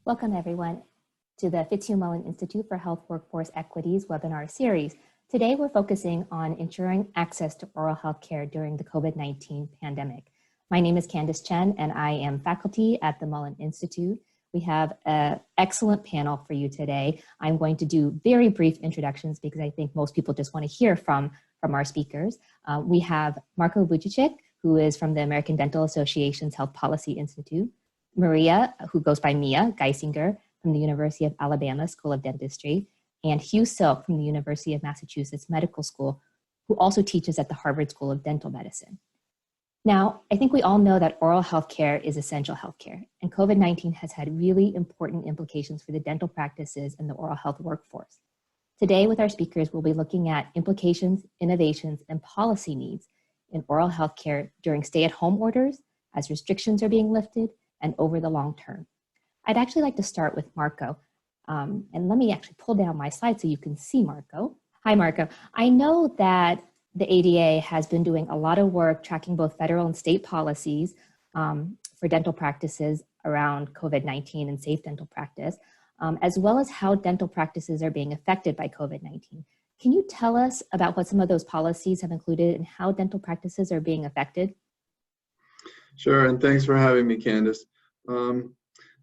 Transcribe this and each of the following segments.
Welcome everyone to the Fitzhugh-Mullen Institute for Health Workforce Equity's webinar series. Today we're focusing on ensuring access to oral health care during the COVID-19 pandemic. My name is Candace Chen and I am faculty at the Mullen Institute. We have an excellent panel for you today. I'm going to do very brief introductions because I think most people just want to hear from our speakers. We have Marko Vujicic, who is from the American Dental Association's Health Policy Institute. Maria, who goes by Mia Geisinger from the University of Alabama School of Dentistry, and Hugh Silk from the University of Massachusetts Medical School, who also teaches at the Harvard School of Dental Medicine. Now, I think we all know that oral health care is essential health care, and COVID-19 has had really important implications for the dental practices and the oral health workforce. Today with our speakers, we'll be looking at implications, innovations, and policy needs in oral health care during stay-at-home orders, as restrictions are being lifted, and over the long term. I'd actually like to start with Marko. And let me actually pull down my slide so you can see Marko. Hi, Marko. I know that the ADA has been doing a lot of work tracking both federal and state policies for dental practices around COVID-19 and safe dental practice, as well as how dental practices are being affected by COVID-19. Can you tell us about what some of those policies have included and how dental practices are being affected? Sure, and thanks for having me, Candace.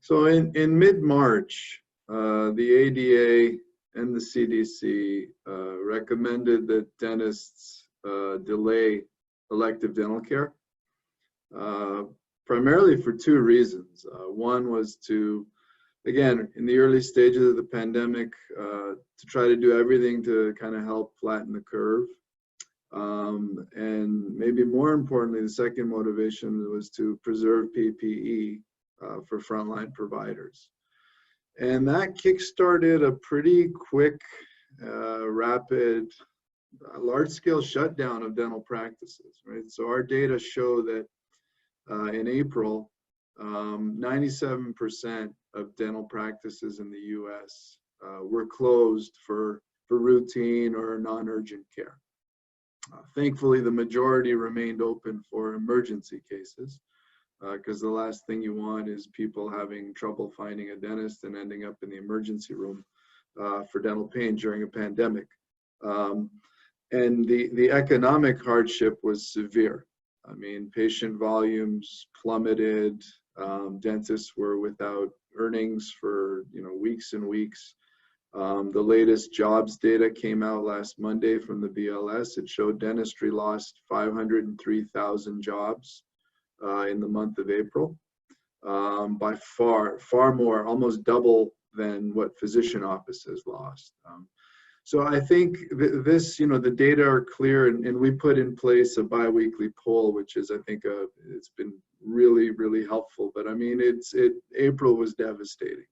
So in mid-March, the ADA and the CDC recommended that dentists delay elective dental care, primarily for two reasons. One was to, again, in the early stages of the pandemic, to try to do everything to kind of help flatten the curve. And maybe more importantly, the second motivation was to preserve PPE for frontline providers. And that kickstarted a pretty quick, rapid, large-scale shutdown of dental practices, right? So our data show that in April, 97% of dental practices in the US were closed for routine or non-urgent care. Thankfully, the majority remained open for emergency cases, because the last thing you want is people having trouble finding a dentist and ending up in the emergency room for dental pain during a pandemic. And the economic hardship was severe. I mean, patient volumes plummeted. Dentists were without earnings for weeks and weeks. The latest jobs data came out last Monday from the BLS. It showed dentistry lost 503,000 jobs in the month of April, by far more, almost double than what physician offices lost. So I think this, the data are clear, and we put in place a biweekly poll, which is, I think, it's been really, really helpful. But I mean, April was devastating.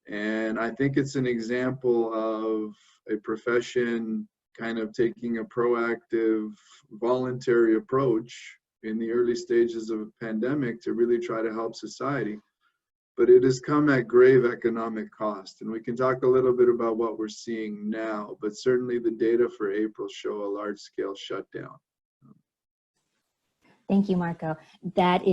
And I think it's an example of a profession kind of taking a proactive, voluntary approach in the early stages of a pandemic to really try to help society. But it has come at grave economic cost. And we can talk a little bit about what we're seeing now, but certainly the data for April show a large-scale shutdown. Thank you, Marko. That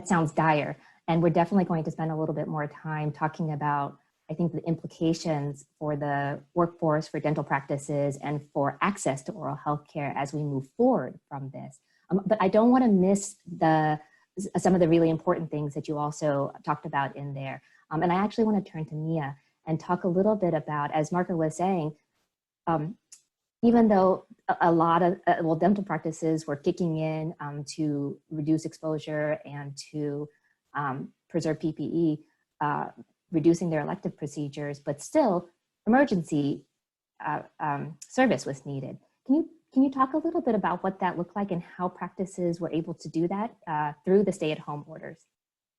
sounds dire. And we're definitely going to spend a little bit more time talking about, I think, the implications for the workforce, for dental practices, and for access to oral health care as we move forward from this. But I don't want to miss some of the really important things that you also talked about in there. And I actually want to turn to Mia and talk a little bit about, as Marko was saying, even though a lot of, dental practices were kicking in to reduce exposure and to preserve PPE, reducing their elective procedures, but still emergency service was needed. Can you talk a little bit about what that looked like and how practices were able to do that through the stay-at-home orders?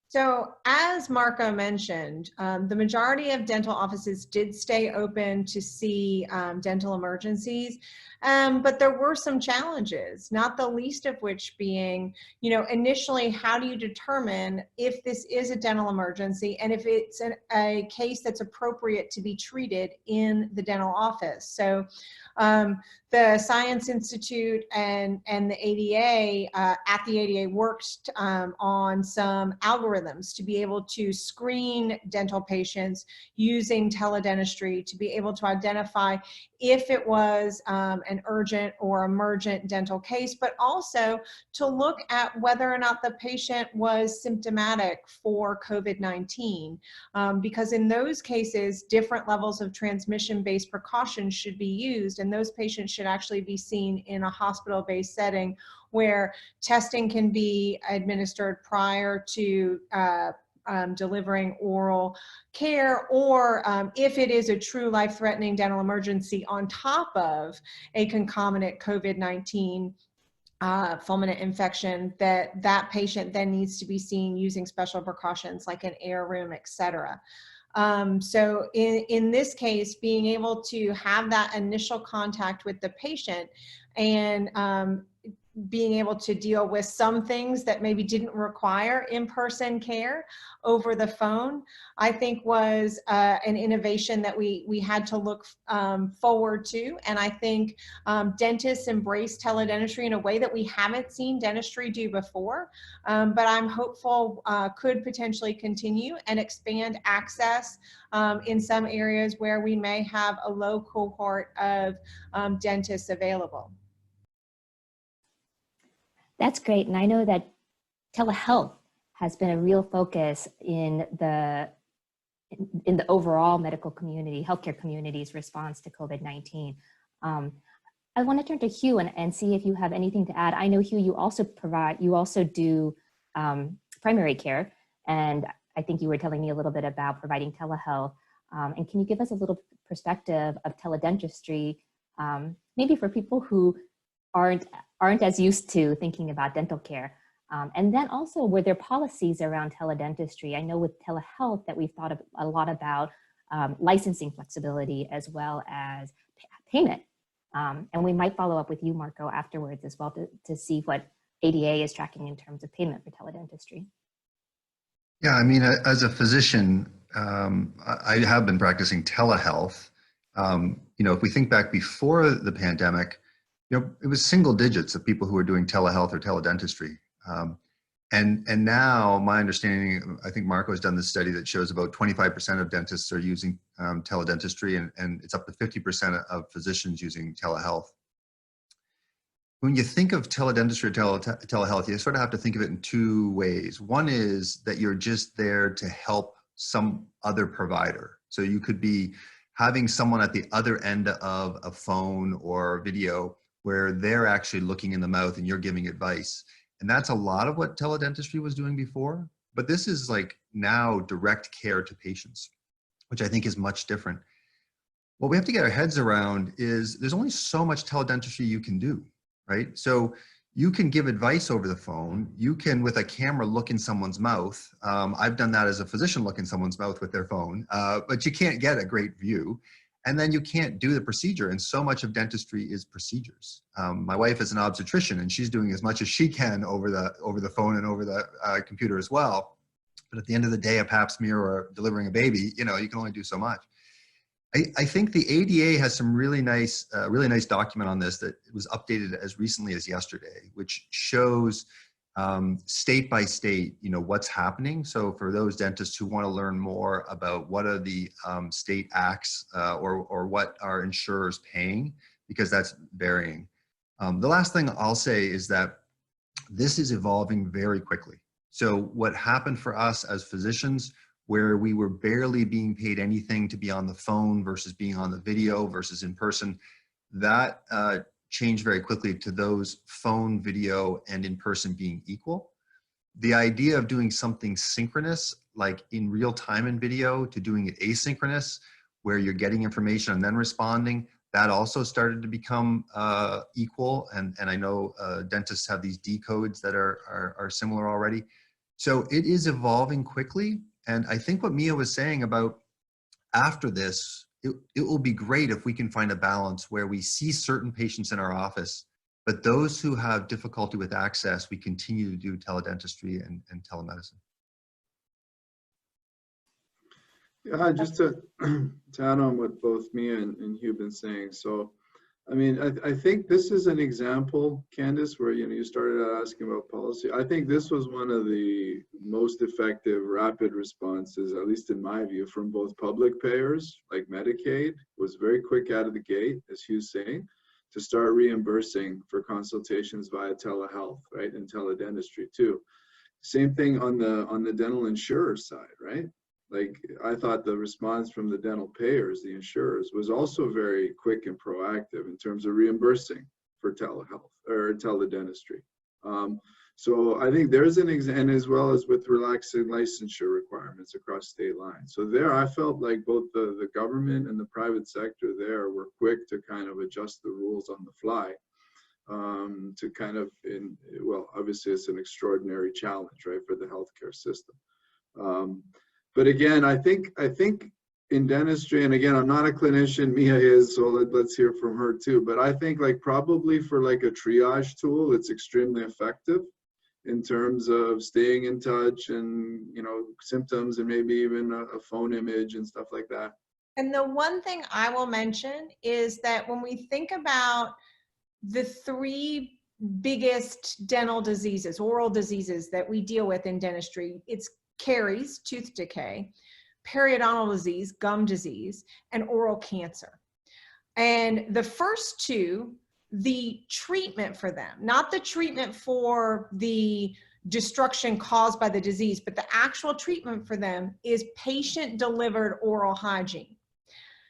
So as Marko mentioned, the majority of dental offices did stay open to see dental emergencies, but there were some challenges, not the least of which being, initially, how do you determine if this is a dental emergency and if it's a case that's appropriate to be treated in the dental office? So the Science Institute and the ADA, at the ADA worked on some algorithms algorithms to be able to screen dental patients using teledentistry, to be able to identify if it was an urgent or emergent dental case, but also to look at whether or not the patient was symptomatic for COVID-19. Because in those cases, different levels of transmission-based precautions should be used, and those patients should actually be seen in a hospital-based setting where testing can be administered prior to delivering oral care, or if it is a true life-threatening dental emergency on top of a concomitant COVID-19 fulminant infection, that patient then needs to be seen using special precautions like an air room, etc. So in this case, being able to have that initial contact with the patient and being able to deal with some things that maybe didn't require in-person care over the phone, I think was an innovation that we had to look forward to. And I think dentists embrace teledentistry in a way that we haven't seen dentistry do before, but I'm hopeful could potentially continue and expand access in some areas where we may have a low cohort of dentists available. That's great. And I know that telehealth has been a real focus in the overall medical community, healthcare community's response to COVID-19. I want to turn to Hugh and see if you have anything to add. I know, Hugh, you also do primary care, and I think you were telling me a little bit about providing telehealth. And can you give us a little perspective of teledentistry, maybe for people who aren't as used to thinking about dental care? And then also, were there policies around teledentistry? I know with telehealth that we've thought a lot about licensing flexibility as well as payment. And we might follow up with you, Marco, afterwards as well to see what ADA is tracking in terms of payment for teledentistry. Yeah, I mean, as a physician, I have been practicing telehealth. If we think back before the pandemic, it was single digits of people who were doing telehealth or teledentistry. And now my understanding, I think Marco has done this study that shows about 25% of dentists are using teledentistry, and it's up to 50% of physicians using telehealth. When you think of teledentistry or telehealth, you sort of have to think of it in two ways. One is that you're just there to help some other provider. So you could be having someone at the other end of a phone or video where they're actually looking in the mouth and you're giving advice. And that's a lot of what teledentistry was doing before. But this is like now direct care to patients, which I think is much different. What we have to get our heads around is there's only so much teledentistry you can do, right? So you can give advice over the phone. You can, with a camera, look in someone's mouth. I've done that as a physician, look in someone's mouth with their phone, but you can't get a great view. And then you can't do the procedure. And so much of dentistry is procedures. My wife is an obstetrician, and she's doing as much as she can over the phone and over the computer as well. But at the end of the day, a pap smear or delivering a baby, you can only do so much. I think the ADA has some really nice document on this that was updated as recently as yesterday, which shows state by state, what's happening. So for those dentists who want to learn more about what are the state acts or what are insurers paying, because that's varying. The last thing I'll say is that this is evolving very quickly. So what happened for us as physicians, where we were barely being paid anything to be on the phone versus being on the video versus in person, that changed very quickly to those phone, video, and in person being equal. The idea of doing something synchronous, like in real time in video, to doing it asynchronous, where you're getting information and then responding, that also started to become equal. And I know dentists have these D codes that are similar already. So it is evolving quickly. And I think what Mia was saying about after this, it will be great if we can find a balance where we see certain patients in our office, but those who have difficulty with access, we continue to do teledentistry and telemedicine. Yeah, just to add on what both Mia and Hugh have been saying. So I mean, I think this is an example, Candice, where, you started out asking about policy. I think this was one of the most effective rapid responses, at least in my view, from both public payers, like Medicaid, was very quick out of the gate, as Hugh's saying, to start reimbursing for consultations via telehealth, right, and teledentistry too. Same thing on the dental insurer side, right? Like, I thought the response from the dental payers, the insurers, was also very quick and proactive in terms of reimbursing for telehealth or teledentistry. So I think there's an example, as well as with relaxing licensure requirements across state lines. So there, I felt like both the government and the private sector there were quick to kind of adjust the rules on the fly. To kind of, well, obviously it's an extraordinary challenge, right, for the healthcare system. But again, I think in dentistry, and again, I'm not a clinician, Mia is, so let's hear from her too. But I think like probably for like a triage tool, it's extremely effective in terms of staying in touch and, symptoms and maybe even a phone image and stuff like that. And the one thing I will mention is that when we think about the three biggest dental diseases, oral diseases that we deal with in dentistry, it's caries, tooth decay, periodontal disease, gum disease, and oral cancer. And the first two, the treatment for them, not the treatment for the destruction caused by the disease, but the actual treatment for them is patient-delivered oral hygiene.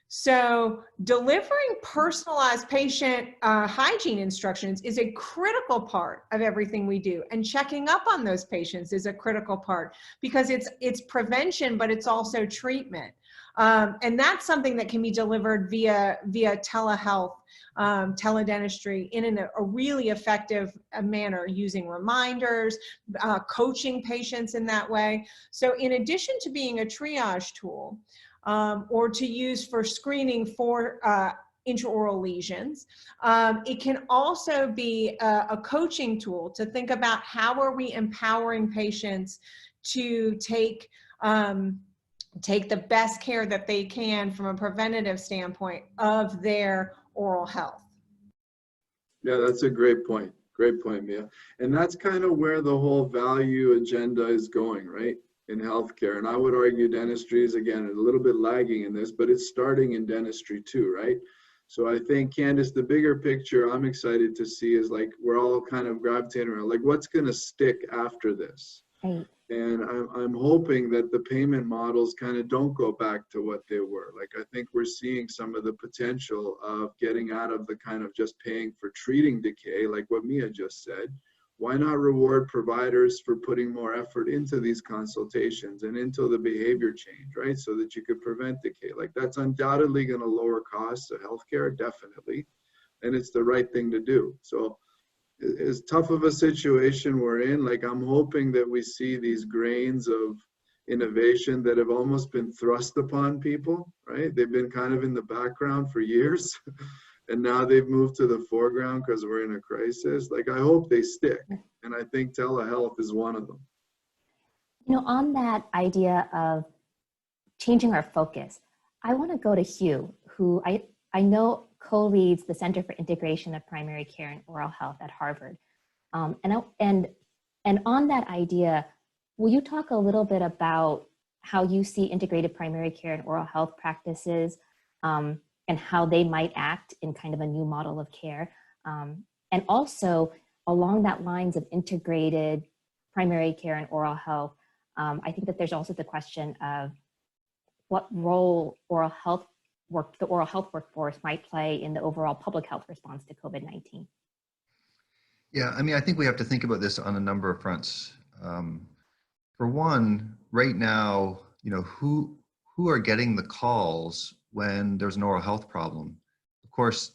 So delivering personalized patient hygiene instructions is a critical part of everything we do, and checking up on those patients is a critical part, because it's prevention, but it's also treatment. And that's something that can be delivered via telehealth, teledentistry in a really effective manner, using reminders, coaching patients in that way. So in addition to being a triage tool, or to use for screening for intraoral lesions, it can also be a coaching tool to think about how are we empowering patients to take the best care that they can from a preventative standpoint of their oral health. Yeah, that's a great point. Great point, Mia. And that's kind of where the whole value agenda is going, right, in healthcare. And I would argue dentistry is, again, a little bit lagging in this, but it's starting in dentistry too, right? So I think, Candice, the bigger picture I'm excited to see is like, we're all kind of gravitating around, like, what's going to stick after this? Right. And I'm hoping that the payment models kind of don't go back to what they were. Like, I think we're seeing some of the potential of getting out of the kind of just paying for treating decay, like what Mia just said. Why not reward providers for putting more effort into these consultations and into the behavior change, right? So that you could prevent decay. Like, that's undoubtedly going to lower costs of healthcare, definitely. And it's the right thing to do. So as tough of a situation we're in, like, I'm hoping that we see these grains of innovation that have almost been thrust upon people, right? They've been kind of in the background for years. And now they've moved to the foreground because we're in a crisis. Like, I hope they stick. And I think telehealth is one of them. On that idea of changing our focus, I want to go to Hugh, who I know co-leads the Center for Integration of Primary Care and Oral Health at Harvard. And on that idea, will you talk a little bit about how you see integrated primary care and oral health practices, and how they might act in kind of a new model of care? And also, along that lines of integrated primary care and oral health, I think that there's also the question of what role the oral health workforce might play in the overall public health response to COVID-19. Yeah, I mean, I think we have to think about this on a number of fronts. For one, right now, who are getting the calls when there's an oral health problem? Of course,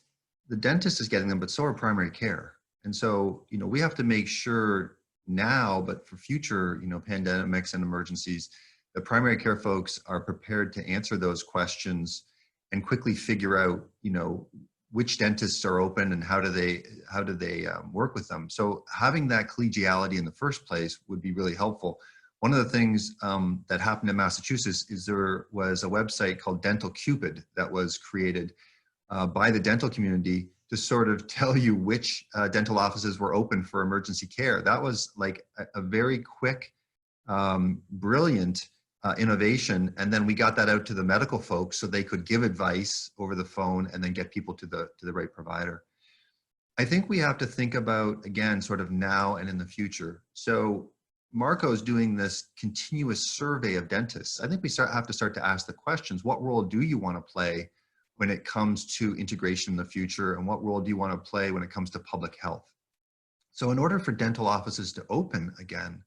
the dentist is getting them, but so are primary care. And so, we have to make sure now, but for future, pandemics and emergencies, the primary care folks are prepared to answer those questions and quickly figure out, which dentists are open and how do they work with them. So having that collegiality in the first place would be really helpful. One of the things that happened in Massachusetts is there was a website called Dental Cupid that was created by the dental community to sort of tell you which dental offices were open for emergency care. That was like a very quick, brilliant innovation. And then we got that out to the medical folks so they could give advice over the phone and then get people to the right provider. I think we have to think about, again, sort of now and in the future. So Marco's doing this continuous survey of dentists. I think we have to start to ask the questions: what role do you want to play when it comes to integration in the future? And what role do you want to play when it comes to public health? So in order for dental offices to open again,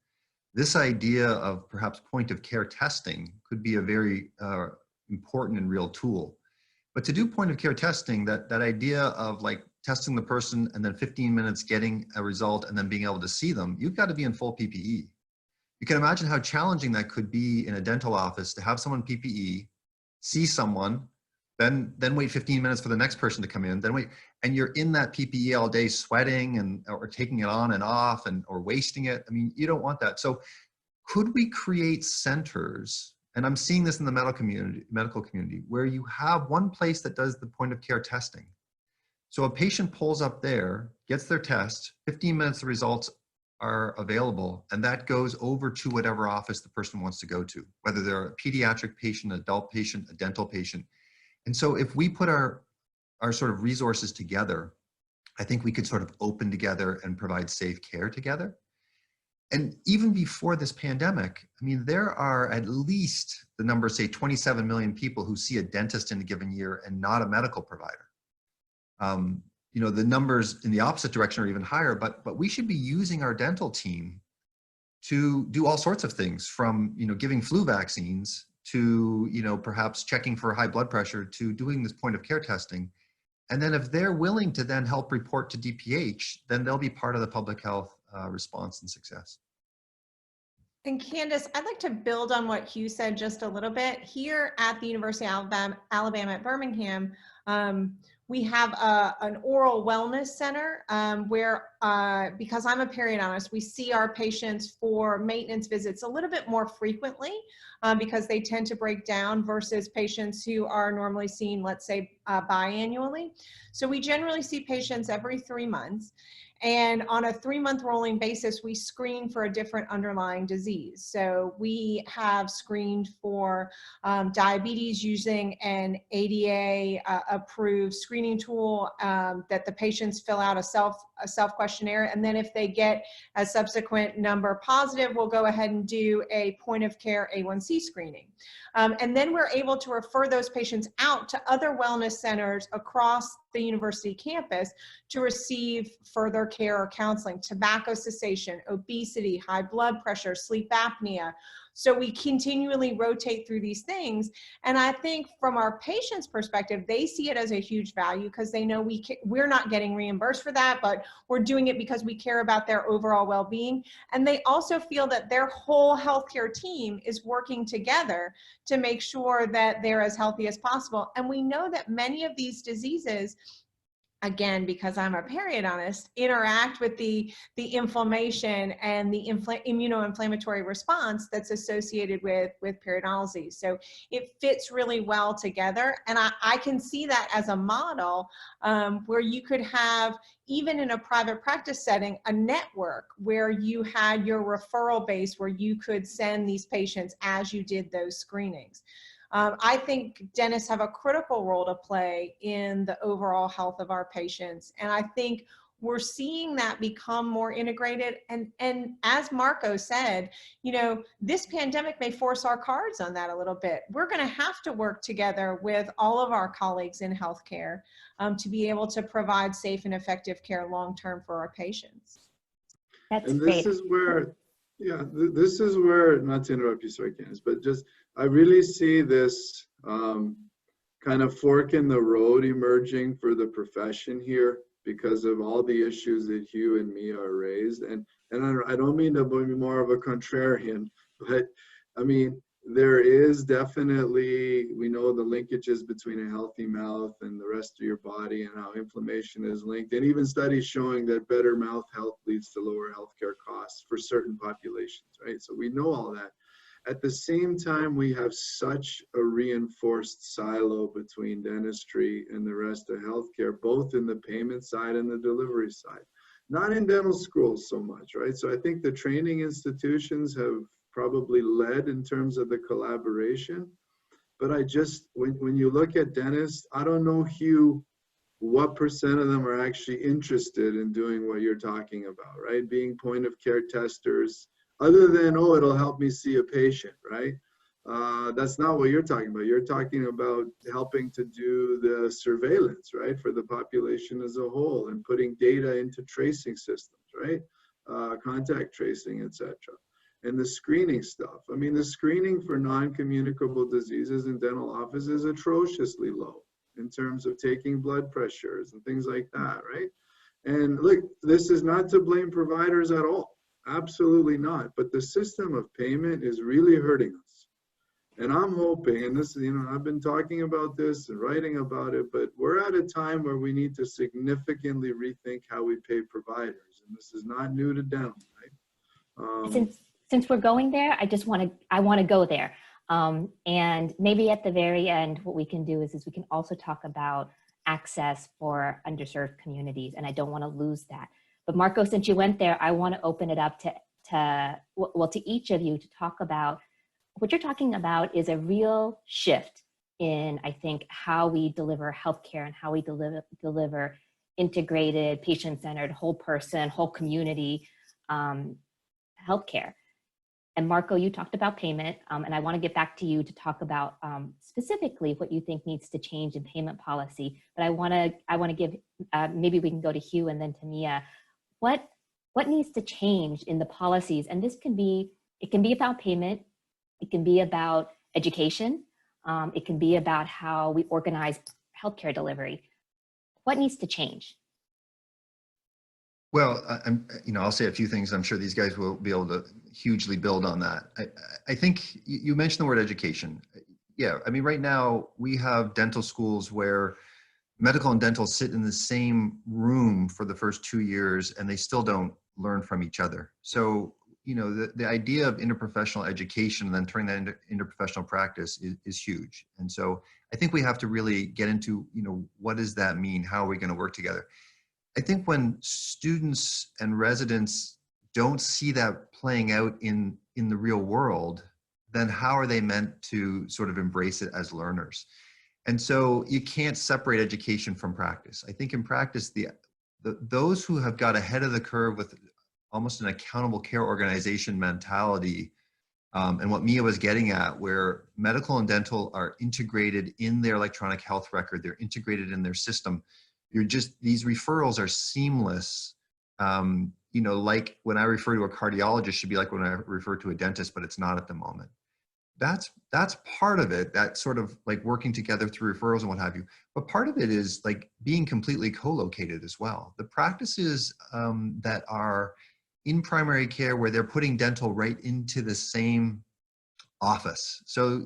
this idea of perhaps point of care testing could be a very important and real tool. But to do point of care testing, that idea of like testing the person and then 15 minutes getting a result and then being able to see them, you've got to be in full PPE. You can imagine how challenging that could be in a dental office to have someone PPE, see someone, then wait 15 minutes for the next person to come in, then wait, and you're in that PPE all day sweating or taking it on and off or wasting it. I mean, you don't want that. So could we create centers, and I'm seeing this in the medical community, where you have one place that does the point of care testing. So a patient pulls up there, gets their test, 15 minutes the results are available, and that goes over to whatever office the person wants to go to, whether they're a pediatric patient, adult patient, a dental patient. And so if we put our sort of resources together, I think we could sort of open together and provide safe care together. And even before this pandemic, I mean, there are at least, the numbers say, 27 million people who see a dentist in a given year and not a medical provider. You know, the numbers in the opposite direction are even higher, but we should be using our dental team to do all sorts of things, from, you know, giving flu vaccines to, you know, perhaps checking for high blood pressure, to doing this point of care testing. And then if they're willing to then help report to DPH, then they'll be part of the public health response and success. And Candace, I'd like to build on what Hugh said just a little bit. Here at the University of Alabama at Birmingham, we have an oral wellness center where, because I'm a periodontist, we see our patients for maintenance visits a little bit more frequently because they tend to break down versus patients who are normally seen, let's say, biannually. So we generally see patients every 3 months. And on a 3-month rolling basis, we screen for a different underlying disease. So we have screened for diabetes using an ADA approved screening tool that the patients fill out a self questionnaire. And then if they get a subsequent number positive, we'll go ahead and do a point of care A1C screening. And then we're able to refer those patients out to other wellness centers across the university campus to receive further care or counseling: tobacco cessation, obesity, high blood pressure, sleep apnea. So we continually rotate through these things. And I think from our patients' perspective, they see it as a huge value because they know we're not getting reimbursed for that, but we're doing it because we care about their overall well-being. And they also feel that their whole healthcare team is working together to make sure that they're as healthy as possible. And we know that many of these diseases, again, because I'm a periodontist, interact with the inflammation and the immunoinflammatory response that's associated with periodontal. So it fits really well together. And I can see that as a model where you could have, even in a private practice setting, a network where you had your referral base where you could send these patients as you did those screenings. I think dentists have a critical role to play in the overall health of our patients. And I think we're seeing that become more integrated. And as Marco said, you know, this pandemic may force our cards on that a little bit. We're going to have to work together with all of our colleagues in healthcare to be able to provide safe and effective care long-term for our patitions. That's And great. this is where, yeah, this is where, not to interrupt you, sorry, Candace, but just, I really see this kind of fork in the road emerging for the profession here because of all the issues that Hugh and Mia are raised. And I don't mean to be more of a contrarian, but I mean, there is definitely, we know the linkages between a healthy mouth and the rest of your body and how inflammation is linked, and even studies showing that better mouth health leads to lower healthcare costs for certain populations, right? So we know all that. At the same time, we have such a reinforced silo between dentistry and the rest of healthcare, both in the payment side and the delivery side. Not in dental schools so much, right? So I think the training institutions have probably led in terms of the collaboration. But when you look at dentists, I don't know, Hugh, what percent of them are actually interested in doing what you're talking about, right? Being point of care testers, other than, oh, it'll help me see a patient, right? That's not what you're talking about. You're talking about helping to do the surveillance, right, for the population as a whole, and putting data into tracing systems, right? Contact tracing, etc. And the screening stuff. I mean, the screening for non-communicable diseases in dental offices is atrociously low in terms of taking blood pressures and things like that, right? And look, this is not to blame providers at all. Absolutely not. But the system of payment is really hurting us. And I'm hoping, and this, I've been talking about this and writing about it, but we're at a time where we need to significantly rethink how we pay providers. And this is not new to dental, right? Since we're going there, I want to go there. And maybe at the very end, what we can do is we can also talk about access for underserved communities. And I don't want to lose that. But Marco, since you went there, I want to open it up to each of you to talk about what you're talking about is a real shift in, I think, how we deliver healthcare and how we deliver integrated, patient-centered, whole person, whole community healthcare. And Marco, you talked about payment, and I want to get back to you to talk about specifically what you think needs to change in payment policy. But I want to give, maybe we can go to Hugh and then to Mia. What needs to change in the policies? And it can be about payment, it can be about education, it can be about how we organize healthcare delivery. What needs to change? Well, I'll say a few things. I'm sure these guys will be able to hugely build on that. I think you mentioned the word education. Yeah, I mean, right now we have dental schools where medical and dental sit in the same room for the first 2 years and they still don't learn from each other. So, the idea of interprofessional education and then turning that into interprofessional practice is huge. And so I think we have to really get into, what does that mean? How are we going to work together? I think when students and residents don't see that playing out in the real world, then how are they meant to sort of embrace it as learners? And so you can't separate education from practice. I think in practice, those who have got ahead of the curve with almost an accountable care organization mentality, and what Mia was getting at, where medical and dental are integrated in their electronic health record, they're integrated in their system. These referrals are seamless. Like when I refer to a cardiologist should be like when I refer to a dentist, but it's not at the moment. That's part of it, that sort of like working together through referrals and what have you. But part of it is like being completely co-located as well. The practices that are in primary care where they're putting dental right into the same office. So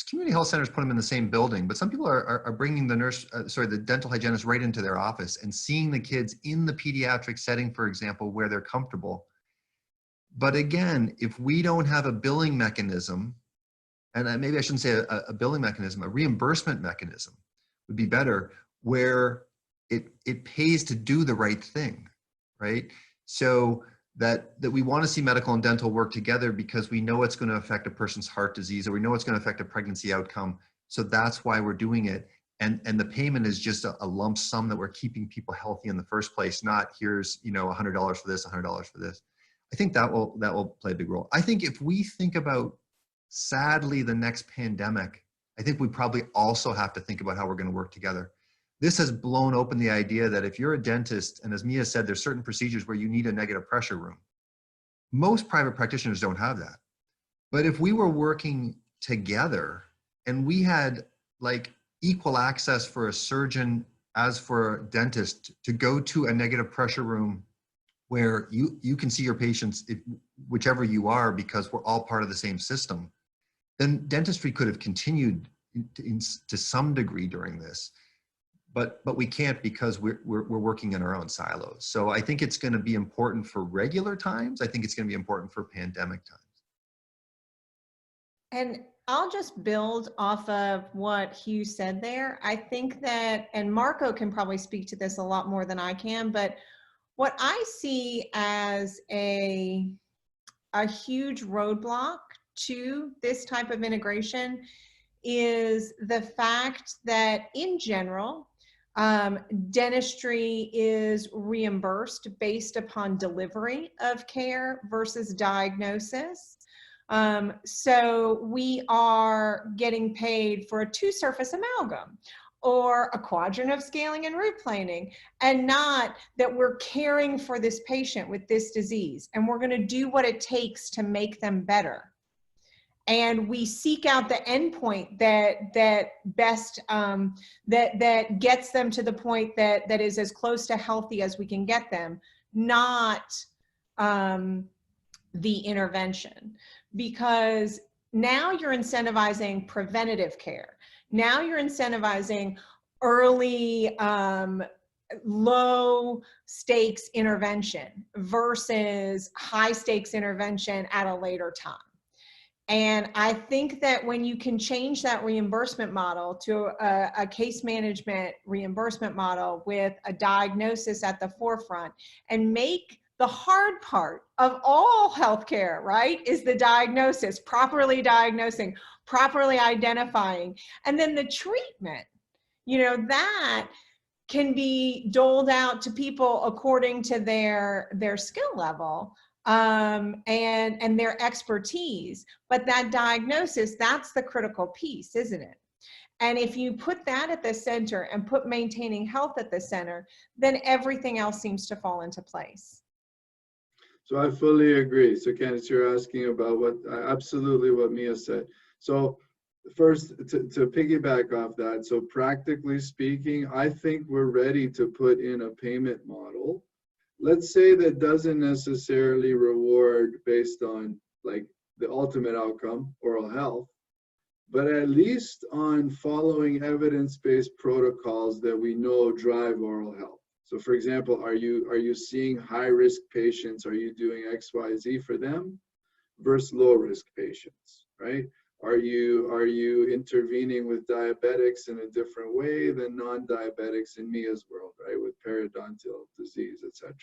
community health centers put them in the same building, but some people are bringing the dental hygienist right into their office and seeing the kids in the pediatric setting, for example, where they're comfortable. But again, if we don't have a billing mechanism, and maybe I shouldn't say a billing mechanism, a reimbursement mechanism would be better, where it pays to do the right thing, right? So that we want to see medical and dental work together because we know it's going to affect a person's heart disease, or we know it's going to affect a pregnancy outcome. So that's why we're doing it. And the payment is just a lump sum that we're keeping people healthy in the first place, not here's, $100 for this, $100 for this. I think that will play a big role. I think if we think about, sadly, the next pandemic, I think we probably also have to think about how we're going to work together. This has blown open the idea that if you're a dentist, and as Mia said, there's certain procedures where you need a negative pressure room. Most private practitioners don't have that. But if we were working together and we had like equal access for a surgeon as for a dentist to go to a negative pressure room where you can see your patients, whichever you are, because we're all part of the same system, then dentistry could have continued to some degree during this. But we can't because we're working in our own silos. So I think it's going to be important for regular times. I think it's going to be important for pandemic times. And I'll just build off of what Hugh said there. I think that, and Marco can probably speak to this a lot more than I can, but what I see as a huge roadblock to this type of integration is the fact that in general, dentistry is reimbursed based upon delivery of care versus diagnosis. So we are getting paid for a two-surface amalgam or a quadrant of scaling and root planing, and not that we're caring for this patient with this disease and we're going to do what it takes to make them better. And we seek out the endpoint that best that gets them to the point that is as close to healthy as we can get them, not the intervention. Because now you're incentivizing preventative care. Now you're incentivizing early low stakes intervention versus high stakes intervention at a later time. And I think that when you can change that reimbursement model to a case management reimbursement model with a diagnosis at the forefront, and make the hard part of all healthcare, right, is the diagnosis, properly diagnosing, properly identifying, and then the treatment, you know, that can be doled out to people according to their skill level. And their expertise, but that diagnosis, that's the critical piece, isn't it? And if you put that at the center and put maintaining health at the center, then everything else seems to fall into place. So I fully agree. So Candice, you're asking about absolutely what Mia said. So first, to piggyback off that, so practically speaking, I think we're ready to put in a payment model, let's say, that doesn't necessarily reward based on like the ultimate outcome, oral health, but at least on following evidence-based protocols that we know drive oral health. So for example, are you seeing high-risk patients? Are you doing X, Y, Z for them versus low-risk patients, right? Are you intervening with diabetics in a different way than non-diabetics in Mia's world, right? With periodontal disease, etc.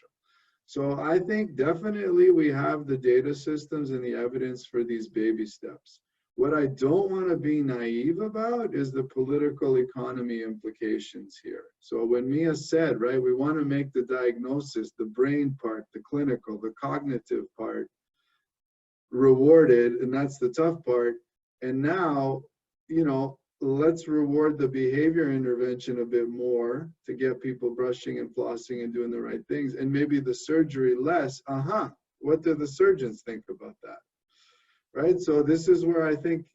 So I think definitely we have the data systems and the evidence for these baby steps. What I don't want to be naive about is the political economy implications here. So when Mia said, right, we want to make the diagnosis, the brain part, the clinical, the cognitive part rewarded, and that's the tough part. And now, you know, let's reward the behavior intervention a bit more to get people brushing and flossing and doing the right things, and maybe the surgery less. What do the surgeons think about that? Right? So this is where I think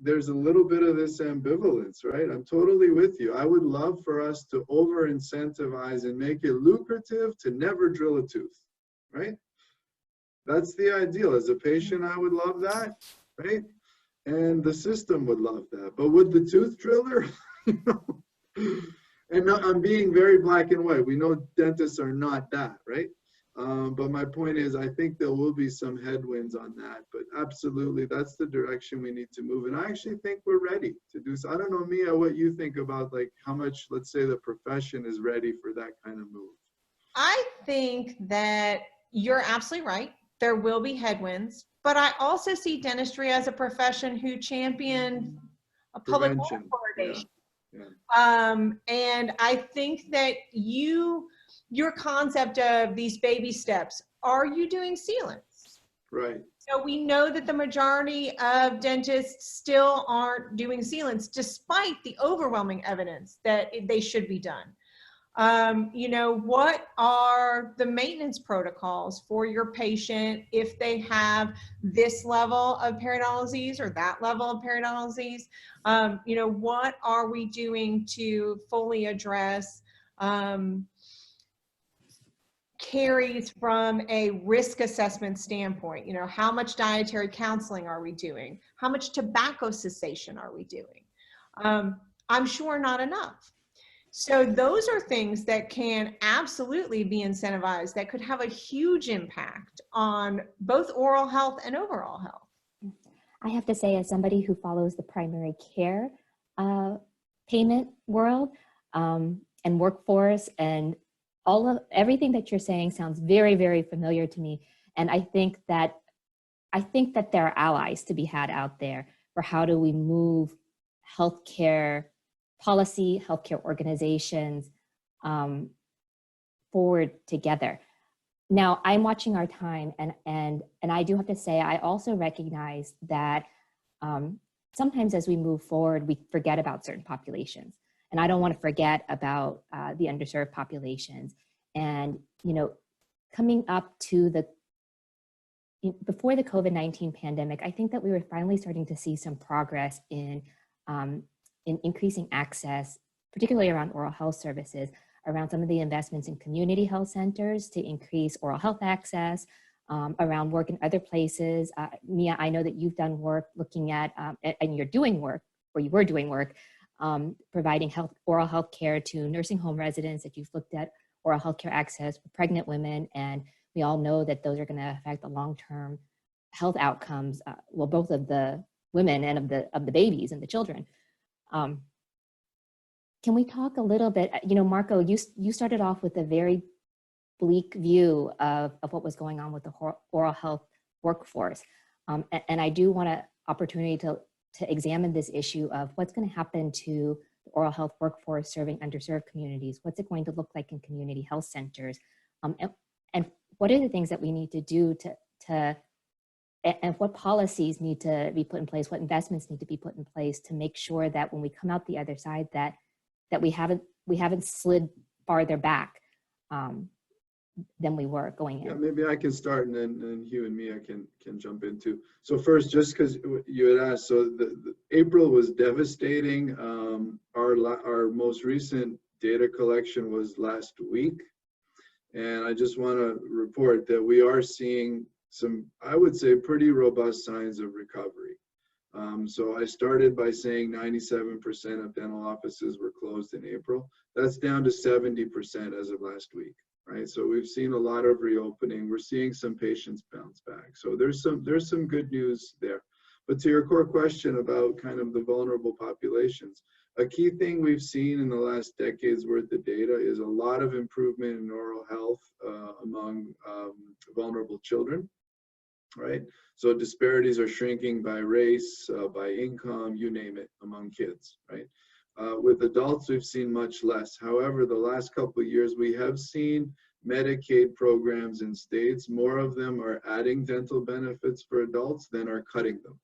there's a little bit of this ambivalence, right? I'm totally with you. I would love for us to over incentivize and make it lucrative to never drill a tooth, right? That's the ideal. As a patient, I would love that, right? And the system would love that. But would the tooth driller? And I'm being very black and white. We know dentists are not that, right? But my point is, I think there will be some headwinds on that. But absolutely, that's the direction we need to move. And I actually think we're ready to do so. I don't know, Mia, what you think about like how much, let's say, the profession is ready for that kind of move. I think that you're absolutely right. There will be headwinds. But I also see dentistry as a profession who championed a public health fluoridation. And I think that your concept of these baby steps, are you doing sealants? Right. So we know that the majority of dentists still aren't doing sealants, despite the overwhelming evidence that they should be done. You know, what are the maintenance protocols for your patient if they have this level of periodontal disease or that level of periodontal disease? You know, what are we doing to fully address caries from a risk assessment standpoint? You know, how much dietary counseling are we doing? How much tobacco cessation are we doing? I'm sure not enough. So those are things that can absolutely be incentivized that could have a huge impact on both oral health and overall health. I have to say, as somebody who follows the primary care payment world and workforce, and everything that you're saying sounds very, very familiar to me. And I think that there are allies to be had out there for how do we move healthcare policy, healthcare organizations forward together. Now, I'm watching our time, and I do have to say, I also recognize that sometimes as we move forward, we forget about certain populations. And I don't want to forget about the underserved populations. And, you know, coming up to before the COVID-19 pandemic, I think that we were finally starting to see some progress in increasing access, particularly around oral health services, around some of the investments in community health centers to increase oral health access, around work in other places. Mia, I know that you've done work looking at, and you're doing work, or you were doing work, providing oral health care to nursing home residents, that you've looked at oral health care access for pregnant women. And we all know that those are going to affect the long-term health outcomes, well, both of the women and of the babies and the children. Can we talk a little bit, you know, Marco, you started off with a very bleak view of what was going on with the oral health workforce. And I do want an opportunity to examine this issue of what's going to happen to the oral health workforce serving underserved communities. What's it going to look like in community health centers? And what are the things that we need to do and what policies need to be put in place, what investments need to be put in place to make sure that when we come out the other side, that we haven't slid farther back than we were going in. Yeah, maybe I can start, and then Hugh and Mia can jump in too. So first, just because you had asked, so the April was devastating. Our most recent data collection was last week, and I just want to report that we are seeing some, I would say, pretty robust signs of recovery. So I started by saying 97% of dental offices were closed in April. That's down to 70% as of last week, right? So we've seen a lot of reopening. We're seeing some patients bounce back. So there's some good news there. But to your core question about kind of the vulnerable populations, a key thing we've seen in the last decade's worth of data is a lot of improvement in oral health among vulnerable children. Right? So disparities are shrinking by race, by income, you name it, among kids, right? With adults, we've seen much less. However, the last couple of years, we have seen Medicaid programs in states. More of them are adding dental benefits for adults than are cutting them,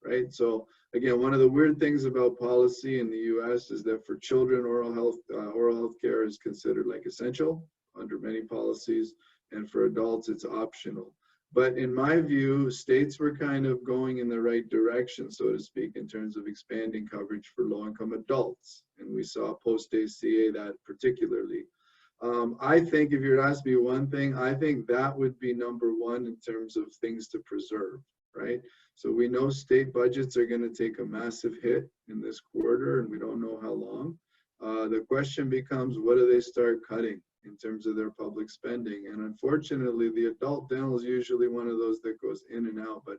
right? So again, one of the weird things about policy in the US is that for children, oral health care is considered like essential under many policies, and for adults, it's optional. But in my view, states were kind of going in the right direction, so to speak, in terms of expanding coverage for low-income adults. And we saw post-ACA that particularly. I think if you were to ask me one thing, I think that would be number one in terms of things to preserve, right? So we know state budgets are going to take a massive hit in this quarter, and we don't know how long. The question becomes, what do they start cutting in terms of their public spending? And unfortunately, the adult dental is usually one of those that goes in and out. But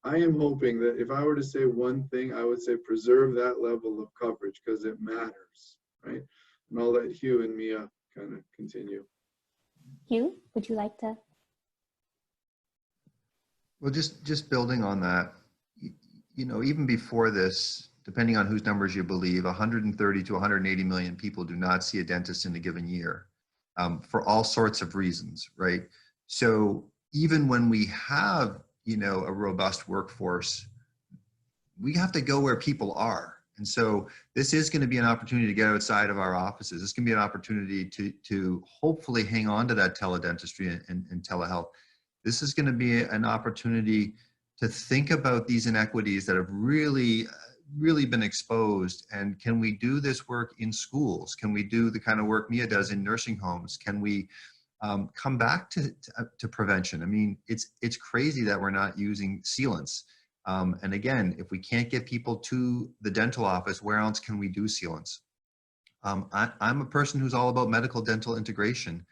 I am hoping that if I were to say one thing, I would say preserve that level of coverage because it matters, right? And I'll let Hugh and Mia kind of continue. Hugh, would you like to? Well, just building on that, you know, even before this, depending on whose numbers you believe, 130 to 180 million people do not see a dentist in a given year. For all sorts of reasons, right? So even when we have, you know, a robust workforce, we have to go where people are. And so this is going to be an opportunity to get outside of our offices. This can be an opportunity to hopefully hang on to that teledentistry and telehealth. This is going to be an opportunity to think about these inequities that have really been exposed, and can we do this work in schools? Can we do the kind of work Mia does in nursing homes? Can we come back to prevention? I mean, it's crazy that we're not using sealants. And again, if we can't get people to the dental office, where else can we do sealants? I'm a person who's all about medical dental integration.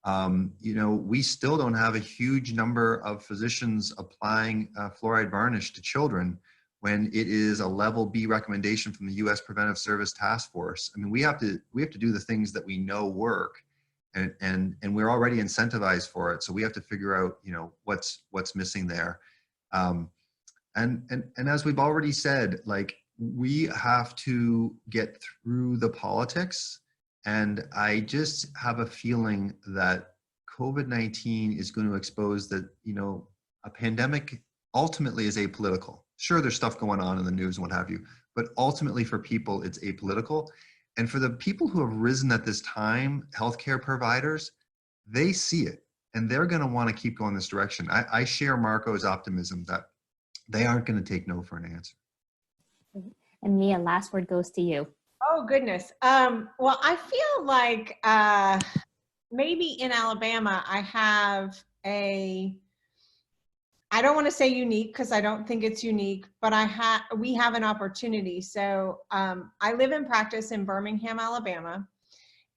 You know, we still don't have a huge number of physicians applying fluoride varnish to children. when it is a level B recommendation from the U.S. Preventive Service Task Force. I mean, we have to do the things that we know work, and we're already incentivized for it. So we have to figure out, you know, what's missing there. And as we've already said, like, we have to get through the politics. And I just have a feeling that COVID-19 is going to expose that, you know, a pandemic ultimately is apolitical. Sure, there's stuff going on in the news and what have you, but ultimately for people, it's apolitical. And for the people who have risen at this time, healthcare providers, they see it and they're going to want to keep going this direction. I share Marco's optimism that they aren't going to take no for an answer. And Mia, last word goes to you. Oh, goodness. Well, I feel like maybe in Alabama, I have I don't want to say unique because I don't think it's unique, but we have an opportunity. So I live and practice in Birmingham, Alabama,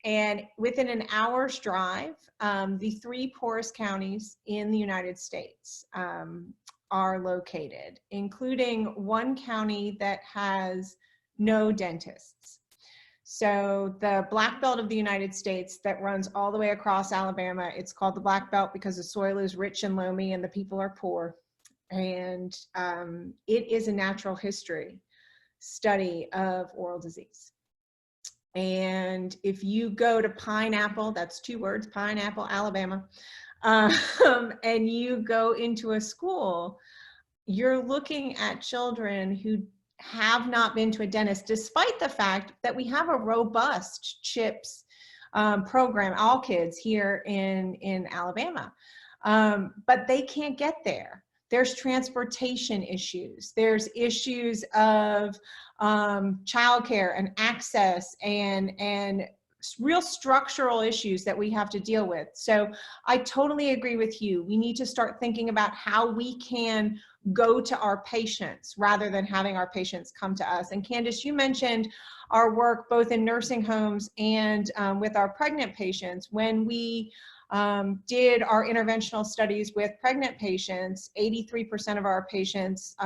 and within an hour's drive, the 3 poorest counties in the United States are located, including one county that has no dentists. So the Black Belt of the United States that runs all the way across Alabama, it's called the Black Belt because the soil is rich and loamy and the people are poor. And it is a natural history study of oral disease. And if you go to Pineapple, that's 2 words, Pineapple, Alabama, and you go into a school, you're looking at children who have not been to a dentist, despite the fact that we have a robust CHIPS program, all kids here in Alabama, but they can't get there. There's transportation issues. There's issues of childcare and access and real structural issues that we have to deal with. So I totally agree with you. We need to start thinking about how we can go to our patients rather than having our patients come to us. And Candace, you mentioned our work both in nursing homes and with our pregnant patients. When we did our interventional studies with pregnant patients, 83% of our patients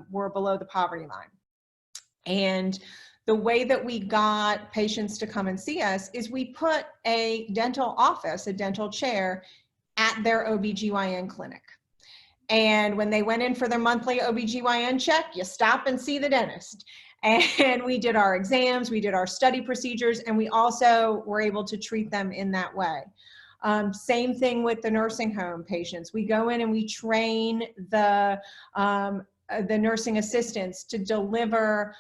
were below the poverty line. And the way that we got patients to come and see us is we put a dental office, a dental chair, at their OBGYN clinic. And when they went in for their monthly OBGYN check, you stop and see the dentist. And we did our exams, we did our study procedures, and we also were able to treat them in that way. Same thing with the nursing home patients. We go in and we train the nursing assistants to deliver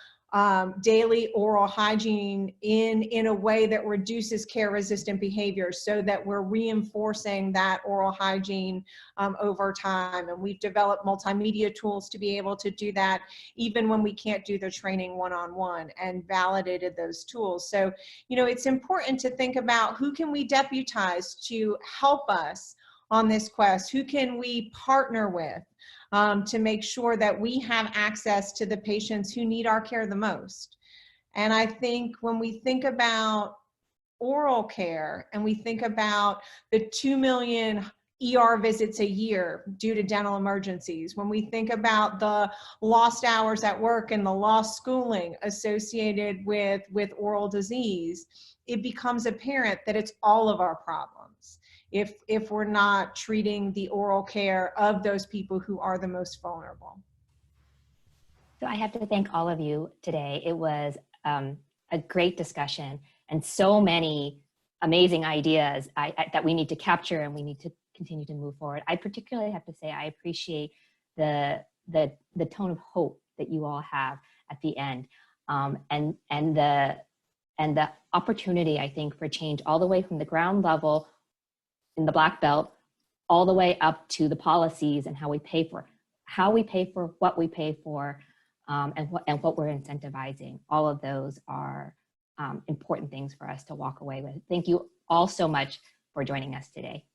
daily oral hygiene in a way that reduces care-resistant behaviors so that we're reinforcing that oral hygiene over time. And we've developed multimedia tools to be able to do that even when we can't do the training one-on-one, and validated those tools. So, you know, it's important to think about who can we deputize to help us on this quest? Who can we partner with to make sure that we have access to the patients who need our care the most? And I think when we think about oral care and we think about the 2 million ER visits a year due to dental emergencies, when we think about the lost hours at work and the lost schooling associated with oral disease, it becomes apparent that it's all of our problems if we're not treating the oral care of those people who are the most vulnerable. So I have to thank all of you today. It was a great discussion and so many amazing ideas that we need to capture and we need to continue to move forward. I particularly have to say I appreciate the tone of hope that you all have at the end, and the opportunity, I think, for change all the way from the ground level in the Black Belt all the way up to the policies and how we pay for what we pay for, and what we're incentivizing. All of those are important things for us to walk away with. Thank you all so much for joining us today.